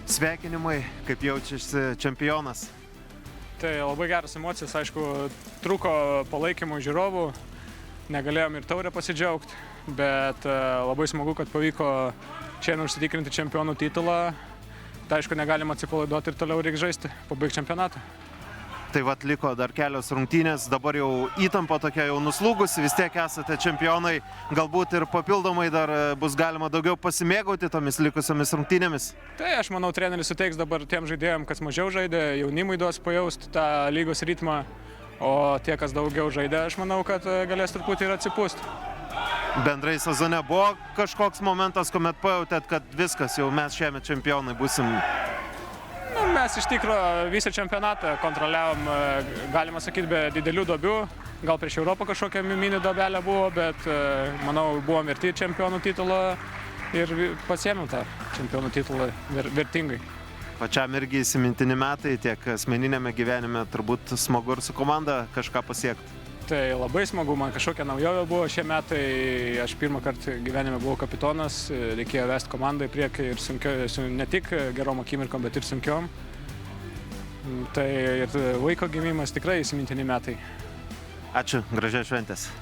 Sveikinimai, kaip jaučiasi čempionas? Tai labai geras emocijos, aišku, trūko palaikymų žiūrovų, negalėjom ir taurę pasidžiaugti, bet labai smagu, kad pavyko čia užsitikrinti čempionų titulą. Tai aišku, negalim atsipalaiduoti ir toliau reikia žaisti, pabaigti čempionatą. Tai vat liko dar kelios rungtynės, dabar jau įtampa tokia jau nuslūgusi, vis tiek esate čempionai, galbūt ir papildomai dar bus galima daugiau pasimėgauti tomis likusiomis rungtynėmis. Tai aš manau, treneris suteiks dabar tiem žaidėjim, kas mažiau žaidė, jaunimui duos pajausti tą lygos ritmą, o tie, kas daugiau žaidė, aš manau, kad galės truputį ir atsipūsti. Bendrai sezone buvo kažkoks momentas, kuomet pajautėt, kad viskas, jau mes šiemet čempionai būsim. Mes iš tikrųjų visą čempionatą kontroliavom, galima sakyti, be didelių duobių. Gal prieš Europą kažkokia mini duobelė buvo, bet manau, buvom verti čempionų titulą ir pasiėmėm tą čempionų titulą vertingai. Pačiam irgi įsimintini metai, tiek asmeninėme gyvenime turbūt smagu ir su komanda kažką pasiekti. Tai labai smagu, man kažkokia naujovė buvo šie metai. Aš pirmą kartą gyvenime buvau kapitonas, reikėjo vesti komandą į priekį ir ne tik gerom akimirkom, bet ir sunkiom. Tai ir vaiko gimimas tikrai įsimintini metai. Ačiū, gražios šventės.